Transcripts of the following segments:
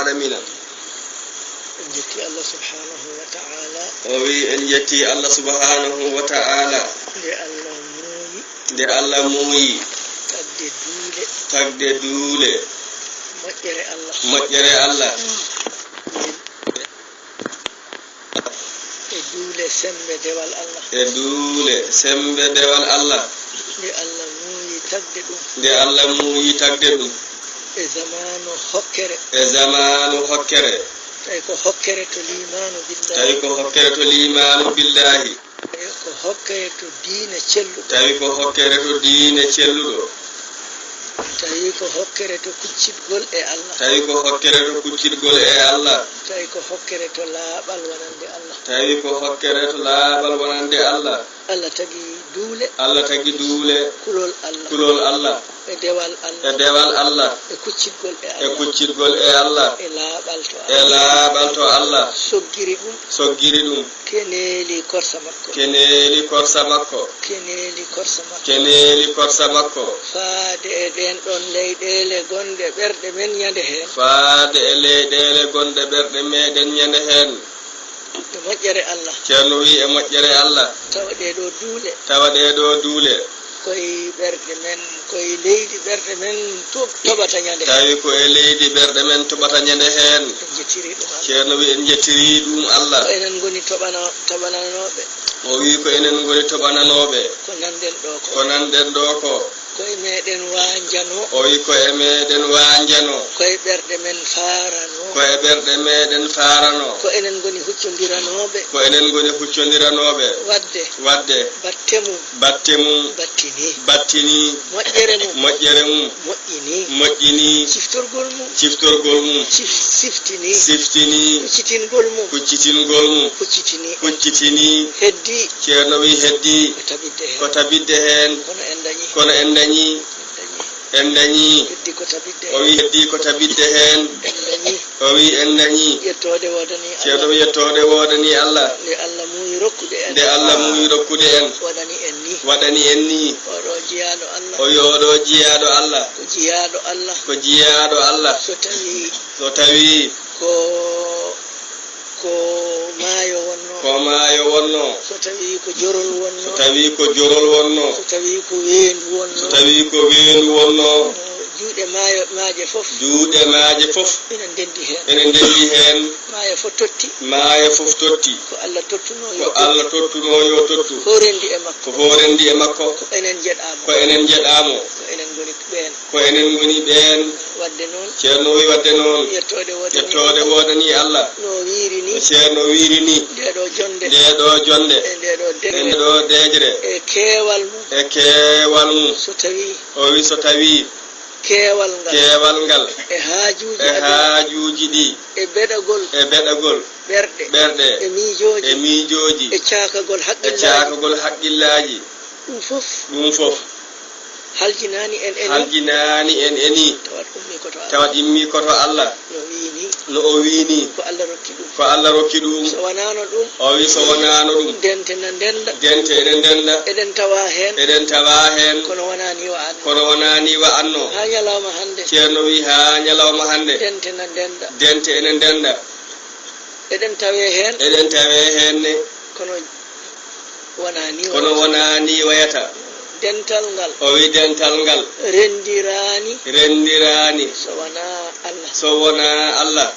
العالمين جتي الله سبحانه وتعالى وي ان يتي الله سبحانه وتعالى دي الله موي تagde duule moƴƴere Allah duule sembe dewal Allah de Allah muuyi tagde ɗum e zamanu hokkere tawi ko hokkere to limanu billahi tawi ko hokkere to diine celluɗo tawi ko hokkere to kuccitgol e Allah tawi ko hokkere to laaɓal wonande Allah Allah tagi duule kulol Allah e dewal Allah e kuccitgol e Allah e laaɓal to Allah soggiri ɗum keneeli korsa makko faade e ɗen ɗon leyɗele gonde ɓerɗe men ñande heen e moƴƴere Allah ceerno wi e moƴƴere Allah tawa ɗeɗo duule koye ɓerɗe men koye leydi ɓerɗe men toɓata ñande tawi ko e leydi ɓerɗe men toɓata ñande heen ceerno wi en jettiri ɗum Allah ko enen goni toɓananoɓe o wi ko enen goni toɓananoɓe ko nanɗen ɗo ko koye meɗen wanjano o wi ko e meɗen wanjano koye ɓerɗe meɗen farano ko enen goni huccodiranoɓe wadde batte mum battini moƴƴere mum moƴƴini ciftorgol mum siftini kuccitingol mum huccitini heddi ceerno wi heddi ko tabidde heen kono en dañi o wi heddi ko tabidde heen o wi en dañi ceerno wi yettode wodani Allah nde Allah muuyi rokkude en waɗani en ni o wi oɗo jiyaɗo Allah ko jiyaɗo Allah so tawi ko maayo wonno so tawi ko jorol wonno so tawi ko weendu wonno juuɗe maaje fof enen ndendi heen maayo fof totti ko Allah tottuno yo tottu horendi e makko ko enen jeɗamo ko enen goni ɓeen ceerno wi wadde noon yettode wodani Allah ceerno wiiri ni ndeɗo jonde e ndeɗo dejre e keewal mum o wi so tawi keewal ngal e haajuji ɗi e beɗagol ɓerɗe e miijoji e caakagol haqqillaji ɗum fof haljinani en eni tawat immi koto Allah no o wiini ko Allah rokki ɗum so wonano ɗum o wi so wonano ɗum dente enen ndenda eɗen tawa heen kono wonani wa anno ha ñalawma hande ceerno wi ha ñalawma hande dente enen ndenda eɗen tawe heen ne kono wonani wayata dental ngal o wi dental ngal rendirani so wona Allah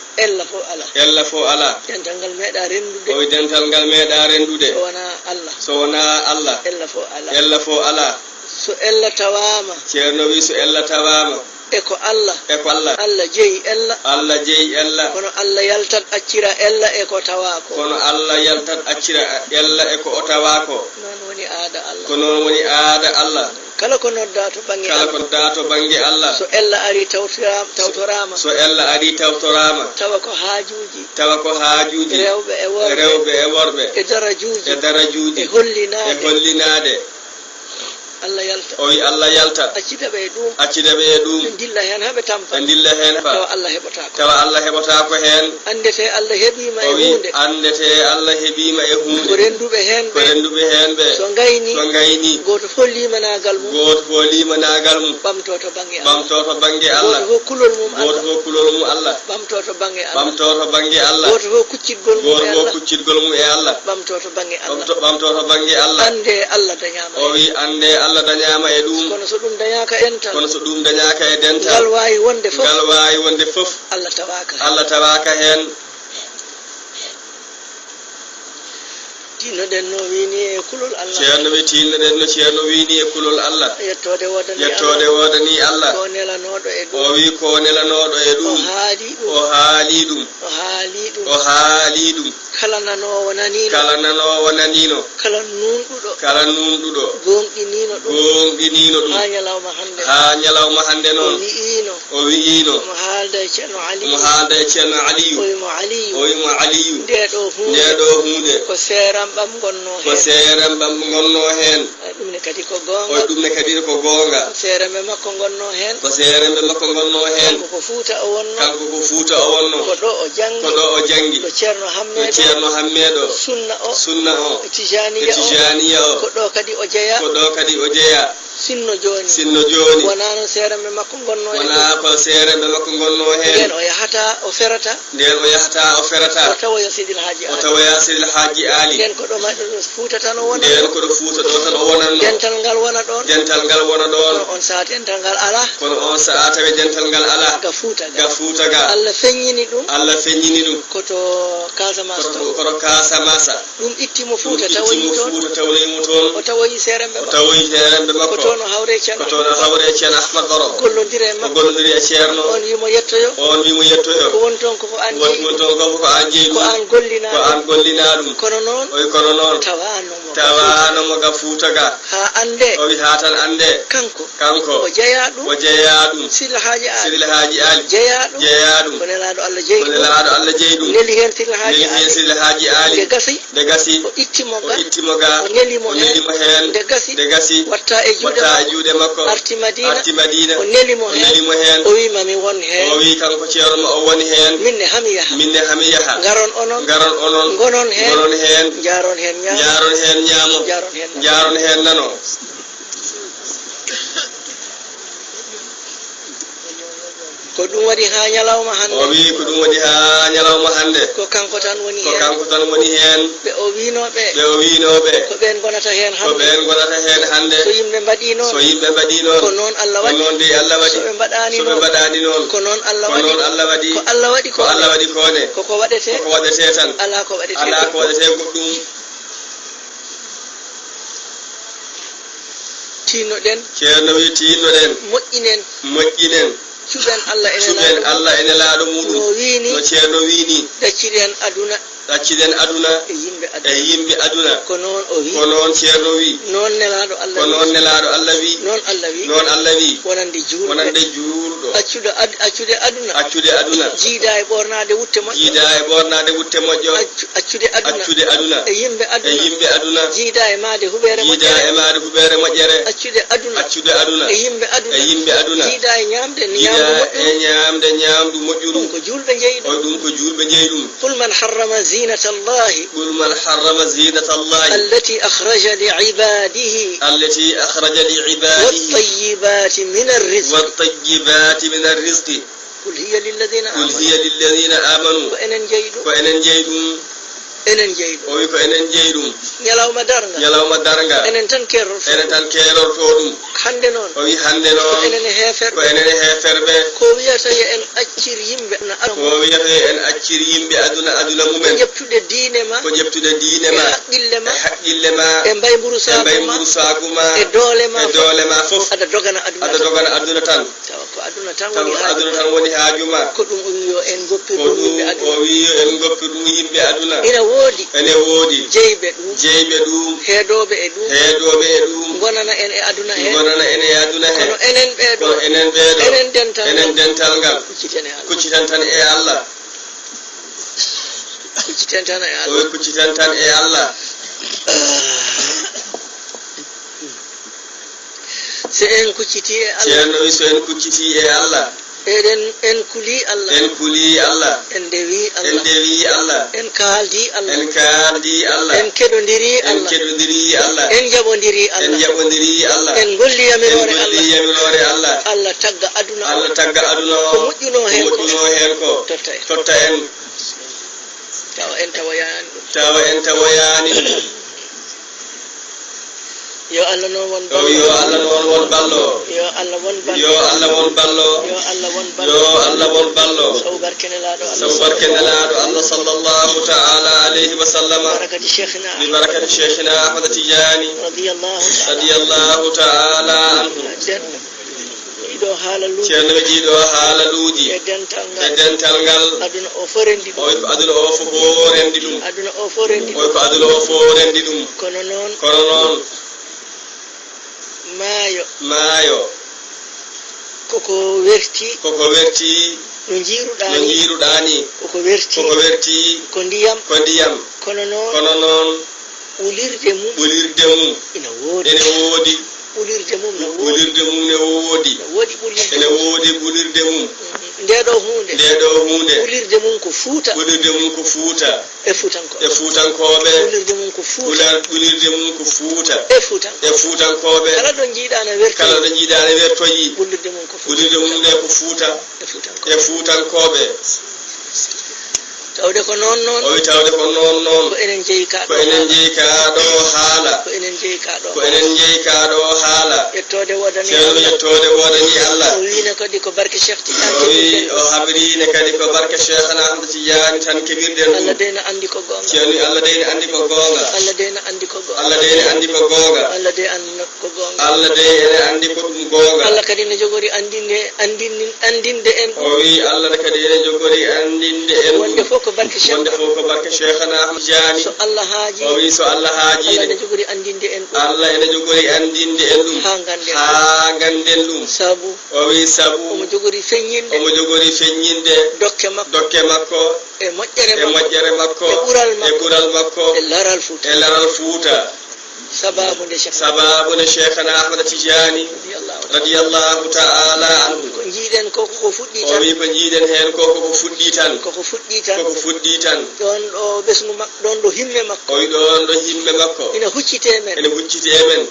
ella fo ala dental ngal meeɗa rendude o wi dental ngal meeɗa rendude so wona Allah ella fo ala so ella tawama ceerno wi so ella tawama eko Allah Allah jeyi ella kono Allah yaltat accira ella eko tawako o tawako ko noon woni aada Allah kala ko nodda to bange Allah so ella ari tawtorama tawa ko haajuji rewɓe e worɓe e darajuji e hollinade Allah yalta o wi Allah yalta accida ɓe ɗum accida ɓe ɗum dilla hen haɓe tampa dilla hen tawa Allah heɓata ko tawa Allah heɓata ko hen andete Allah heɓima e o wi hunde andete Allah heɓima e hunde ko renduɓe hen ɓe so gayni goto fof limanagal mum ɓamto to banggue Allah goto fof kulol mum Allah ɓamto to banggue Allah goto fof kuccitgol mum e Allah ɓamto to banggue Allah ande Allah dañama o wi ande Allah dañama e ɗum kono so ɗum dañaka ental e dental ngal wawi wonde fof Allah tawaka hen tinnoɗen no wini e kulol Allah ceerno ɓe tinnoɗen no ceerno wini e kulol Allah yettode wodani Allah ko nelanoɗo e ɗum o wi ko nelanoɗo e ɗum o haali ɗum kala nanowo nanino kala nunɗuɗo gonɗinino ɗum ha ñalawma hande noon o wi'ino mo haalda e ceerno Aliyu o wimo Aliyu ndeɗo hunde ko seeram ɓam gonno hen ɗumne kadi ko gonga seerembe makko gonno hen kanko ko fuuta o wonno ko ɗo o jangi ko ceerno hammeɗo sunna o tijaniya o ko ɗo kadi o jeeya sinno joni wonano seerembe makko gonno hen nden o yahata o ferata o tawoya sidil haji ali nden ko ɗo fuuta tan o wonano dental ngal wona ɗon kono on saha dental ngal ala ga fuuta ga Allah feññini ɗum koto Casamance ɗum ittimo fuuta tawoyimo toon o tawoyi seerembe makko ko toon o hawre ceerno Ahmad Baro gollodiri e makko e ceerno on wimo yettoyo ko woni toon koko an jeeyi ko an gollina ɗum kono noon tawanomo ga fuuta ga ha ande o wi ha tan ande kanko o jeeya ɗum sila haji ali jeeya ɗum ko nelaɗo Allah jeeyi ɗum neli hen sila haji ali de gasi o ittimo ga o nelimo hen de gasi watta e juuɗe makko arti madina o nelimo hen o wi mami won hen o wi kanko ceerno o woni hen minne hami yaha garon onon gonon hen jaron hen ñaamo jaron hen nano ko ɗum waɗi ha ñalawma hande o wi ko ɗum waɗi ha ñalawma hande ko kanko tan woni hen ɓe o winoɓe ko ɓen gonata hen hande so yimɓe mbaɗi noon ko noon Allah waɗi so ɓe mbaɗani noon ko noon Allah waɗi ko Allah waɗi koko waɗete tan ala ko waɗete goɗɗum ceerno wi tinnoɗen moƴƴinen cuɓen Allah ene laaɗo muɗum no ceerno wini ɗacciɗen aduna e yimɓe aduna ko noon ceerno wi noon nelaɗo Allah wi noon Allah wi wonande juulɗo accude aduna jiida e ɓornade wutte moƴƴo accude aduna e yimɓe aduna jiida e maade huɓere moƴƴere accude aduna e yimɓe aduna jiida e ñamde ñamdu moƴƴuɗum ɗum ko julɓe jeeyi ɗum qul man harrama زينة الله التي أخرج لعباده والطيبات من الرزق قل هي للذين آمنوا وإن جيدوا o wi ko enen jeeyi ɗum ñalawma darga enen tan kerorto ɗum hande noon o wi hande noon ko enen heferɓe ko wiyata en accir yimɓe aduna mumen ko ƴeftude diine ma e haqqille ma e mbayburu sagu ma e doole ma fof aɗa dogana aduna tan ko aduna tan woni haaju ma ko ɗum o wi yo en goppir ɗum yimɓe aduna ene woodi jeyɓe ɗum heedoɓe e ɗum gonana en e aduna he kono enen ɓeeɗo enen dental ngal kucciten tan e Allah kucciten tan e Allah se en kucciti e Allah ceerno wi so en kucciti e Allah en kuli Allah en kuli Allah en dewi Allah en dewi Allah en kaldi Allah en kaldi Allah en kedondiri en Allah kedondiri Allah en jabondiri en Allah jabondiri Allah en golli yamirore en Allah golli yamirore Allah Allah tagga aduna Allah tagga aduna ko mujjuno hen ko totta en tawa en tawoyani yo Allah non won ballo yo Allah non won ballo yo Allah won ballo yo Allah won ballo yo Allah won ballo yo Allah won ballo saw barkenelado Allah sallallahu ta'ala alayhi wa sallam barakati sheikhina bi barakati sheikhina Ahmad Tijani radiyallahu ta'ala anhu do halaluji ceerno ɓe jiiɗo haalaluji e dental ngal aduna o fo rendi ɗum oy ko aduna o fo rendi ɗum aduna o fo rendi oy ko aduna o fo rendi ɗum kono noon maayo koko werti no jiiruɗani koko werti ko ndiyam kono noon ɓulirde mum ina woodi ɓulirde mum ne woodi ene woodi ɓulirde mum ndeɗo hunde ɓulirde mum ko fuuta e fuutankoɓe ɓulirde mum ko fuuta e fuutankoɓe kala ɗo jiiɗane wertoyi ɓulirde mum ko fuuta e fuutankoɓe tawde ko noon ko enen jeeyi ka ɗo haala yettode wodani Allah o wiine kadi ko barke Cheikh Tidiane o habrine kadi ko barke Cheikhna Ahmad Tidiane tan kebirden Allah deyna andi ko gonga Allah deyna andi ko gonga Allah deyna andi ko gonga Allah deyna andi ko ɗum gonga Allah kadi ne jogori andinde en o wi Allah kadi ne jogori andinde en wonde fof ko barke Cheikhna Ahmad Tidiane so Allah haaji o wi so Allah haaji Allah ne jogori andinde en ɗum Allah ene jogori andinde en ɗum ha ganden ɗum sabu o wi sabu omo jogori feññinde dokke makko e moƴƴere makko e ɓural makko e laral fuuta sababu nde Cheikhna Ahmad Tijani radiyallahu ta'ala anhu ko jiiɗen koko fuɗɗi tan o wi ko jiiɗen hen koko fuɗɗi tan ɗon ɗo ɓesgu makko ɗon ɗo himme makko o wi ɗon ɗo himme makko ina huccite men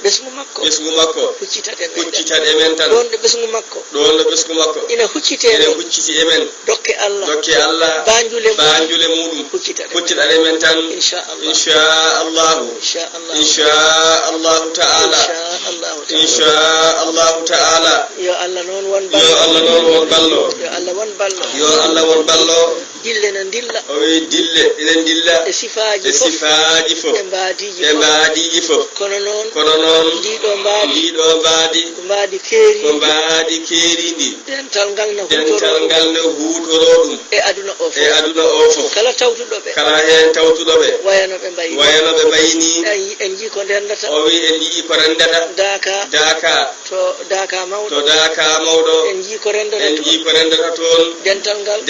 ɓesgu makko huccitat e men tan ɗon ɗo ɓesgu makko ina hucciti e men dokke Allah banjule muɗum huccitat e men tan inshallah ta'ala yo Allah non won ballo yo Allah won ballo dille na dilla o wi dille ina dilla e sifaji fof e mbaadiji fof kono noon ndiɗo mbaadi ko mbaadi keeri ndi dental ngal ne huutoro ɗum e aduna o fof kala hen tawtuɗoɓe wayanoɓe mbayni en jii ko ndendata o wi en jii ko rendata daka to daka mawɗo en jii ko rendata toon dental ngal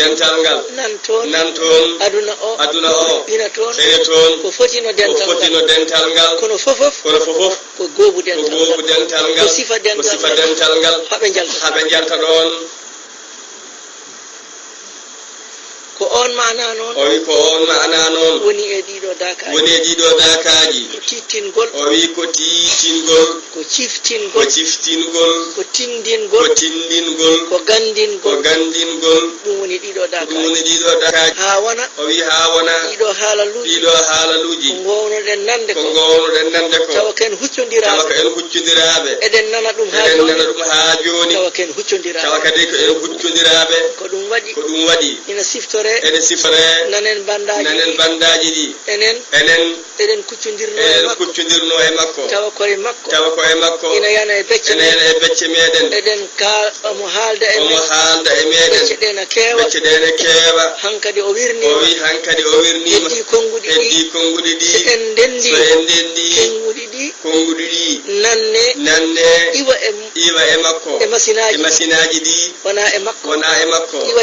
nan toon aduna o ina toon ko fotino dental ngal kono fofof ko goobu dental ngal ko sifa dental ngal haɓe jalta ɗon ko on ma'ana noon o wi ko on ma'ana noon woni e ɗiɗo dakaji ko tittingol o wi ko titingol ko ciftingol ko tindingol ko gandingol ɗum woni ɗiɗo dakaji ha wona o wi ha wona ɗiɗo haalaluji ko gownoɗen nande ko tawa ken huccodiraɓe eɗen nana ɗum ha joni tawa ken huccodiraɓe tawa kadi ko en huccodiraɓe ko ɗum waɗi ina siftore ene sifre nanen bandaji ɗi eɗen kuccodirno e makko tawa koye makko ina yana e becce meɗen eɗen omo haalda e meɗen becce ɗe na keewa hankadi o wirnima heddi konguɗi ɗi so en ndendi konguɗi ɗi ɗi nanne iwa e makko e masinaji ɗi wona e makko iwa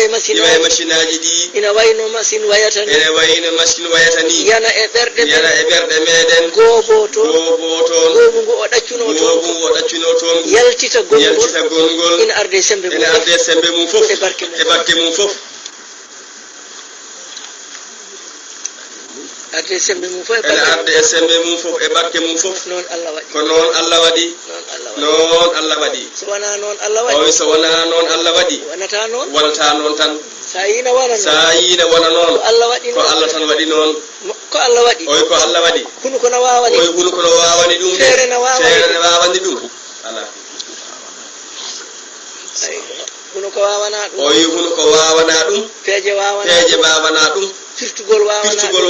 e masinaji ɗi ina wayno machine wayata ni yana e ɓerɗe meɗen goobo toon goomu ngu o ɗaccuno toon yaltita gongol ina arde sembe mum fof e barke mum fof arde sembe mum fof e barke mum fof noon Allah waɗi ko noon Allah waɗi so wona noon Allah waɗi wonata noon tan sa yina wona noon ko Allah tan waɗi noon ko Allah waɗi hunu kono wawani ɗum feere ne wawani ɗum ala hunu ko wawana ɗum peeje wawana ɗum firtugol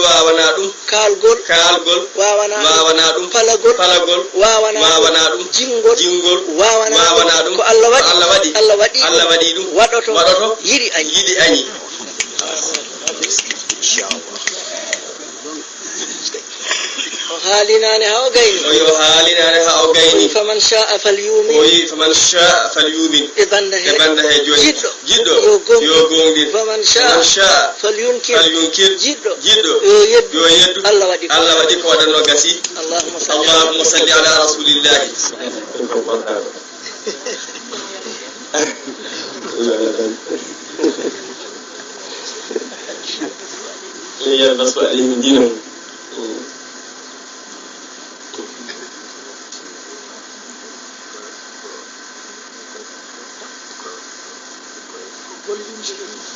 wawana ɗum kalgol wawana ɗum palagol wawana ɗum jingol wawana ɗum ko Allah waɗi ɗum waɗoto yiɗi añi haalinane ha o gayni faman sha'a falyumin e banda he jiɗɗo yo gonɗin faman sha'a falyunkir jiɗɗo yo yeddu Allah waɗi ko waɗanno gasi allahumma salli ala rasulillahi يلبس عليهم دينهم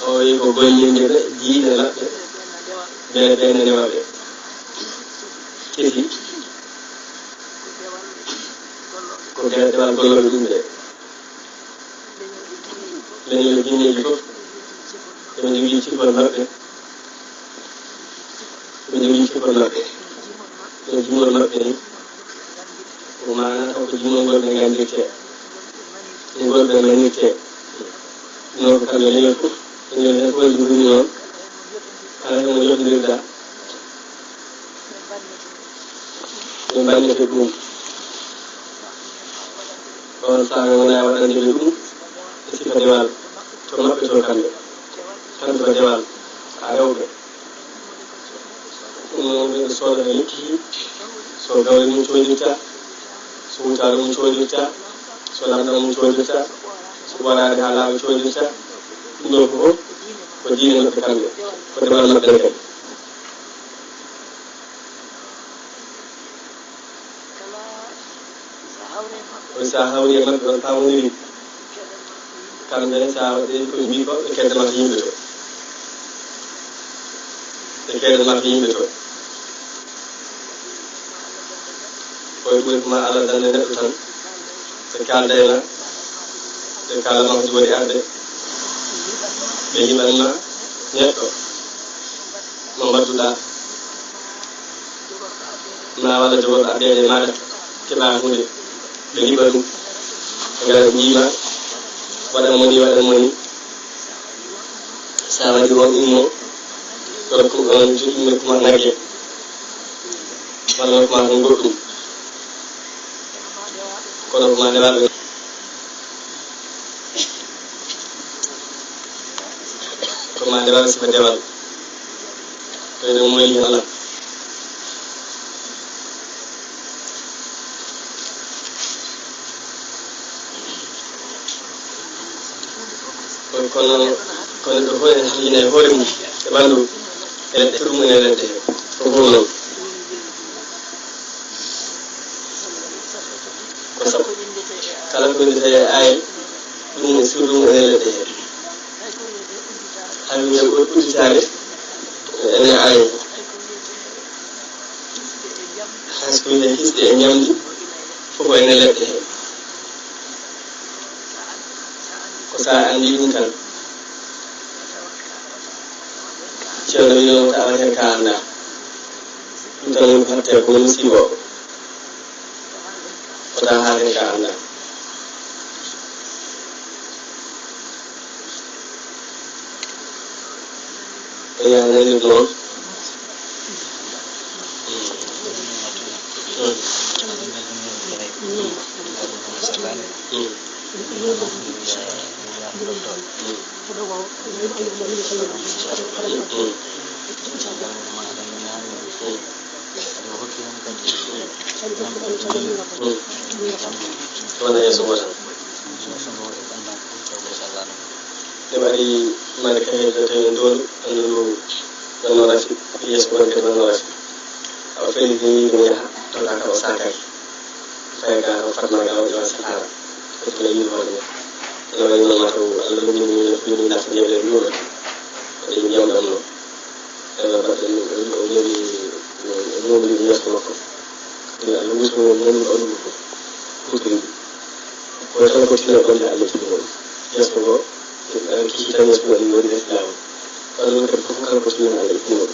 o yi ko gollinde ɓe diine maɓɓe bene ɓenne maɓɓe kedi ko dewal golloɓe ɗum de leñol diineji fof ɓe jogii cifol maɓɓe no jumol maɓɓe ni ko manata ko jumol ngol ɓe gandirte ngol ɓe manirte non ko kamɓe leñol fof leñol hen fof jogii noon ala heno jofndirɗa ɓe bannete ɗum on saaga wona waɗandiri ɗum e sifa dewal to maɓɓe to kamɓe ko dewal a rewɓe ɗum sooda e lekki so gawri mum coynirta so wutaare mum coynirta so lamɗam mum coynirta so waɗaade haa laaɓa coynirta ɗum ɗo fof ko diine maɓɓe kamɓe ko dewal maɓɓe kadi koye so a hawri e maɓɓe on pamoniri kamɓe sa waɗi koye mbi ko ɓe keddamata yimɓe to koye ɓuri ma Allah dande neɗɗo tan ɓe kaaldayma ɓe kaalama ko jogori arde ɓe yiɓanma neɗɗo mo mbattuɗa ma walla jogorɗo ardeede maɗa keɓa hunde ɓe yiɓa ɗum ɓe gara ɓe yiima waɗanmo ni sa waɗi on immo ɗo on joɗɗinne kuma nagge walla kuma ko goɗɗum kono ko ma ndewaɓe sifa dewal to ene moyli hen Allah kono ɗo fof en hakkilina e hoore mum e ɓanndu e leɗɗe ɗum ene leɗɗe ko fof noon ko sabu kala ko windete e ayen ɗum e surɗum ene leɗɗe heen hay wiye udditaade ene ayen hay so wiye hisde e ñamdi fof ene leɗɗe heen ko sa anndi ɗum tan ceerno wino tawa hen ka annda ɗum tan woni ko hatte ko woni musiba o kota haa hen ka annda e ya nanir noon Mari mereka yang dulu anu anu rafi yes bukan kita anu rafi apa ini punya tolak kau sakai saya kau farma kau jual sekarang itu lagi mana kalau ini mahu alumni ini nak dia lebih dulu jadi jam dulu pada ini beli yes kau ya alumni semua ini alumni putri kalau kau tidak boleh alumni yes kau kita harus buat Islam. Kalau kita berpulang ala itu,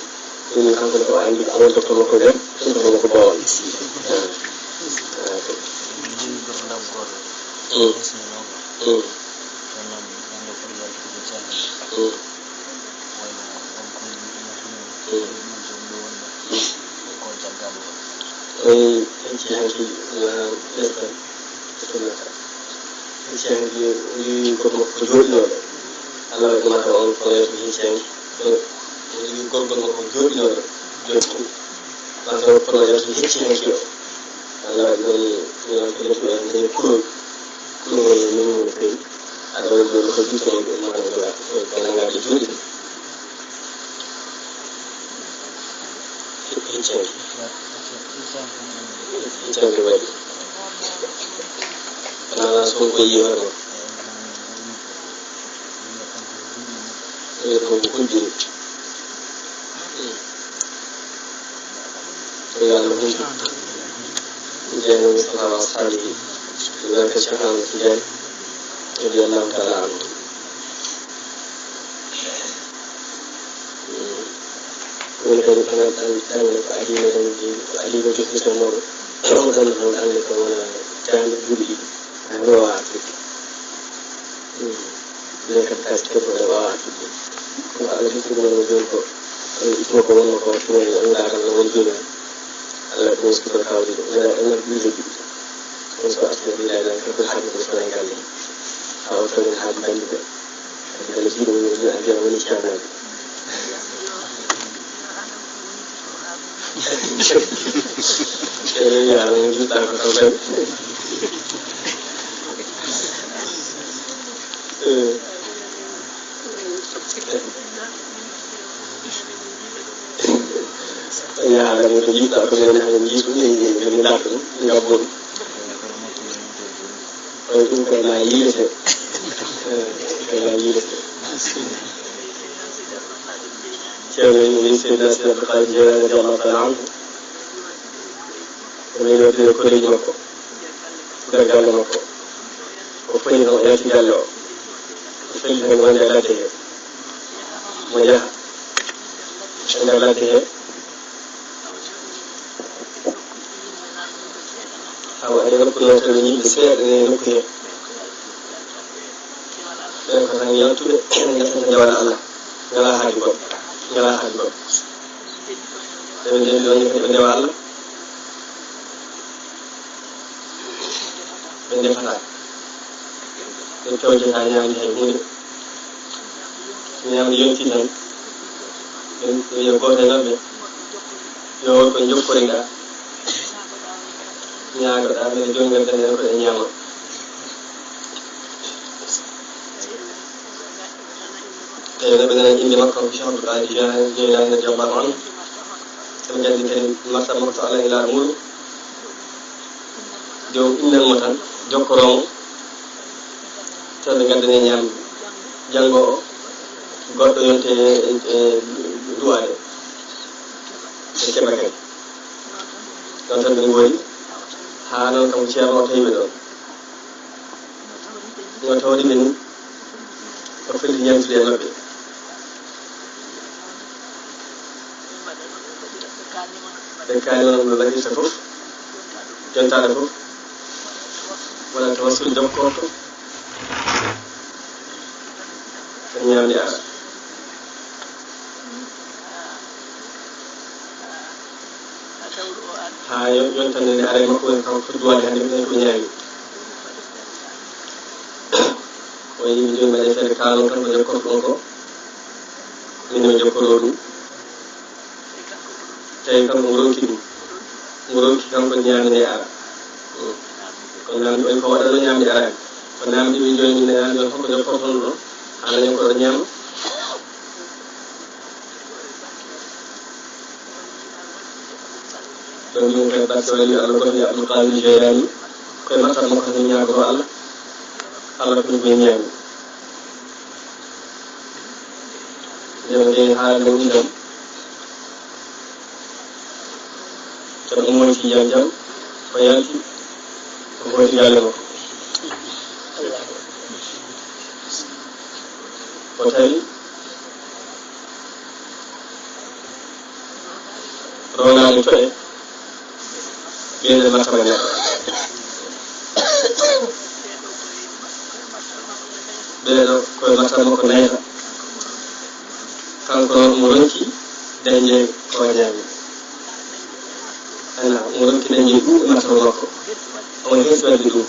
ini kan kalau anda awal doktor kerja, kita perlu ke bawah. Allah kemana orang kaya berhincang, korban orang jod ni orang jod, masa orang yang berhincang ni Allah yang kerja ni kul yang ni ada orang berkerja ni mana orang kalau nggak jod hincang kebaik, karena sungguh iya orang. Kunci, ya lebih jangan salah sekali dengan kesalahan tidak jadi Allah Taala. Kemudian dan ahli wujud semua dan ahli kawan dan budi doa dia kata seperti doa kalau ada itu menunjuk itu kawan semua yang akan menunjuk Allah terus berkau itu ada energi terus asal dia ada keberhasilan berselang kali atau terhadap juga kalau hidup ini ada manusia lagi ya yang kita katakan ya yang kita katakan yang ini mendak ngabur itu kayak ini sih kayak ini Siapa ini sudah berkaji dari Allah Taala. Kemudian dia kerja juga, kerja lama kok. Apa yang dia tinggal lo, apa yang dia latih, macam, dia latih. Awak ada kalau punya kerja besar ni mungkin. Dan kalau yang tu yang jawab Allah, Allah hadi kok. Jalan kok. Dan dia yang Allah. Dan dia kata, itu hanya ini. Yang dia tidak, yang kau dengar ni, yang kau jumpa dengan, yang ada yang jumpa dengan yang benar-benar ini makam syahud al-Jilani radhiyallahu anhu menjadikan martabat Allah ila mulu jo indal matan jokorong tan gandane nyam jango goddo yonte duade e kebagal don tan ngi woni hanon kam ceerno tawi do mo tawdi min ko fili ñamtude mabbe kailan lagi satu jantan aku wala tawassul jokko ko ñaan ya ha yontande are makko en kanko foti duwade hande minen ko ñaami o yimi joni mbaɗe feere kalon tan ko jokkorto ɗon ko min mi jokkoro ɗum tawi kanko mo ronki ɗum mo ronki kanko ñaamde ara ko namdi ɓen ko waɗano ñaamde arani ko namdi ɓe joni min namdi on foko jokkortono ɗon hananen koɗo ñaama ɗon min koye batte wali Allah gomi Abdoul Qadir Jeylani koye battat makko tan ñaagoto Allah ko ɗum ñaami ndema de haala nde woni ɗon ceerno moyti jam jam o yalti o hoyti galle makko o tawi ronade toɗe ɓeede mattama neɗɗo ɓeeɗo koye mattama makko nayata kanko noon mo ronki dañde ko ñaami ana mo ronki dañde ɗum e mattama makko omo hesɓerde ɗum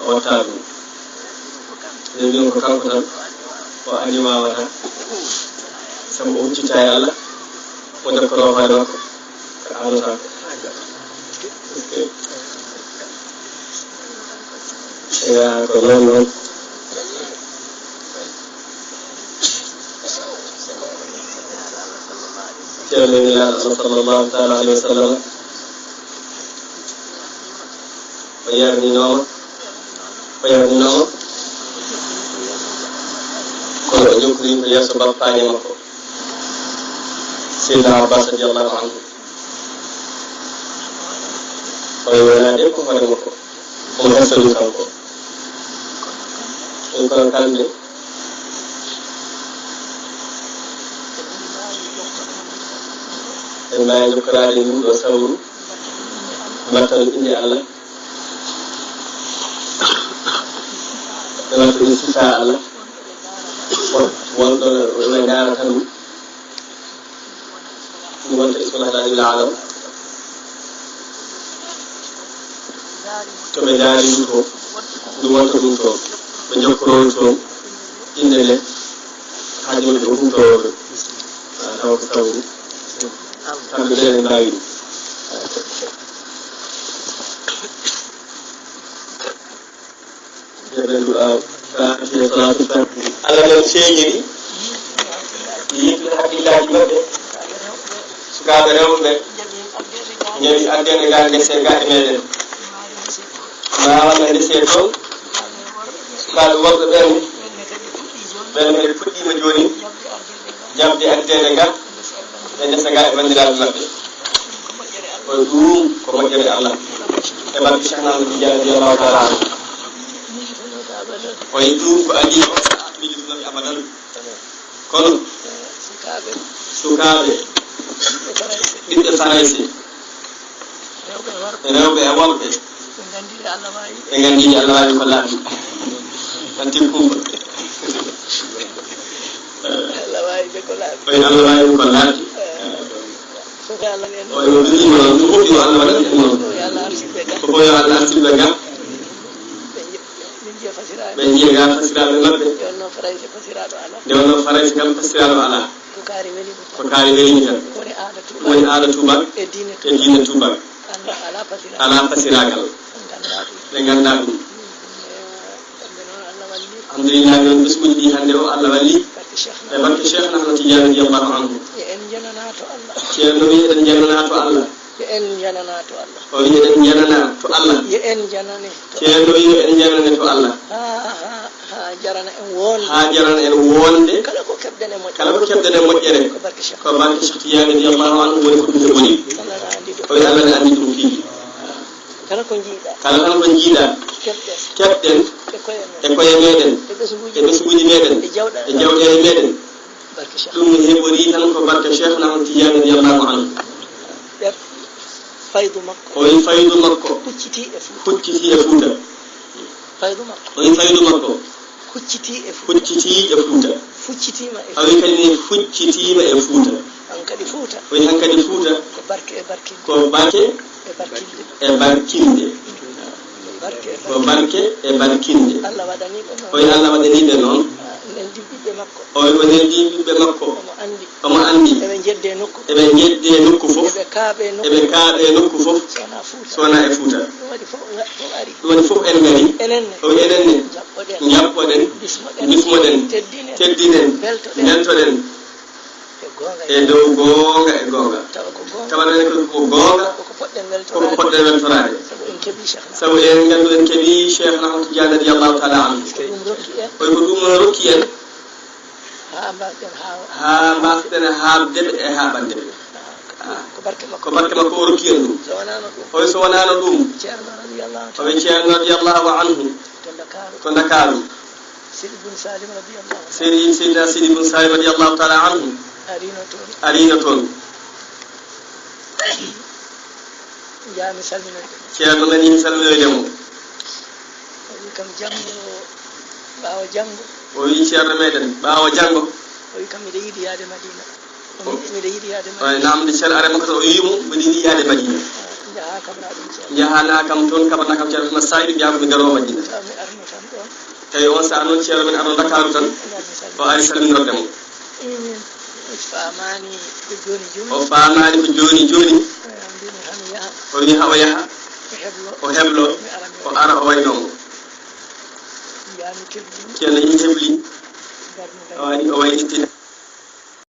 o watta ɗum nde mbimi ko kanko tan o andi wawata sabu o huccita e Allah o dokkoro hoore makko ko anotako ya ko noon ceerno wilaɗo Allah sallllahu taala alayhi wa sallam o yarninoma kono o jokkorima to yesso bappañe makko seydna Abbas radiallahu anhu o yonade ko hoore makko omo hersani kanko ɗum kono kamɓe en mbawi jokkorade ɗum ɗo sawru mbatta ɗum inde Allah ɓe watta ɗum sifa Allah wonɗo ɓe darata ɗum ɗum wonta ismullahi l-alam to ɓe daari ɗum to ɗum wonta ɗum toon ɓe jokkoroɗum toon inde nde ha joni ɓe humtowo ɗum tawa ko sawru kamɓe ɓe ne mbawi ɗum Allah nen seeñiri yimɓe hakkillaji maɓɓe sukaɓe rewɓe ñawi addede ngal ndese gaɗe meɗen ma walla ndese toon sukaɓe wonɓe ɓenne ɓenne puɗɗima joni jabde addede ngal ɓe ndesa gaɗe bandiraɓe maɓɓe o ɗum ko moƴƴere Allah e barke Cheikh Ahmadou Tidiane radiyallahu taala anhu o yi ɗum ko adi o mijotunoɓe abadan kono sukaɓe ɓiɓɓe Farayse rewɓe e worɓe ɓe gandiji Allah wawi ko laaɓi tanti kumba oye Allah wawi ko laaɓi oye no ɗuɗima noon ɗum fof yo Allah waɗat ɗum noon koko yo Allah arsiɓe gam ɓe jiiga fasiraɓe maɓɓe nde wonno Farayse kam fasiraɗo ala ko kaari welini tan woni aada tubak e diine tubak ala fasiragal ɓe ganda ɗum alhamdulillah noon biskuji ɗi hande o Allah walli e barke Cheikh Ahmadou Tidiane radiyallahu anhu ceerno wi eɗen janana to Allah o wi eɗen janana to Allah ceerno wi eɗen janane to Allah ha jarana en wonde kala ko keɓɗen e moƴƴere ko barke Cheikh Tidiane radiyallahu anhu woni ko ɗum woni o wi Allah ne andi ɗum fii kala ko jiiɗa keɓɗen e koye meɗen e ɓesguji meɗen e jawɗele meɗen ɗum heɓori tan ko barke Cheikh Ahmadou Tidiane radiyallahu anhu o wi faydu makko hucciti e Fuuta o wi faydu makko hucciti e Fuuta o wi kadi ni fuccitima e Fuuta hankadi fuuta o wi hankadi fuuta ko barke e barkinde ko barke e barkinde ko barke e barkinde Allah waɗaniɓe noon o wi Allah waɗaniɓe noon neldi ɓiɓɓe makko o neldi ɓiɓɓe makko omo andi eɓe jedde nokku fof eɓe kaaɓe nokku fof sowona e fuuta ɗum waɗi fof en ngari o wi enenne jaɓɓoɗen bismoɗen teddinen beltoɗen e dow goonga e goonga tawaɗen ko goonga koko poɗɗen weltorade sabu en nganndu en keɓi cheikh Ahmad Tidiane radiyallahu taala anhu oy ko ɗum rokki en ha mbasɗen haabdeɓe e haɓandeɓe ko barke makko o rokki en ɗum oy so wonano ɗum o wi ceerno radiyallahu anhu to Dakaru seydina Sidi bun Salim radiyallahu taala anhu arino toon ceerno nani salminoyde mo o wi ceerno meɗen ɓaawo janngo namde ceerno are makko to o yimo mbiɗa yiɗi yaade Madina jahana kam toon kaɓana kam ceerno Ahmad Saïd mbiya komi garowo Madina tawi on saaha noon ceerno men arno Dakaru tan o ari salminorde mo o faamani ko joni o wi ha o yaha o heblo o ara o waynomo ceerno yi hebli o waɗi o waynitina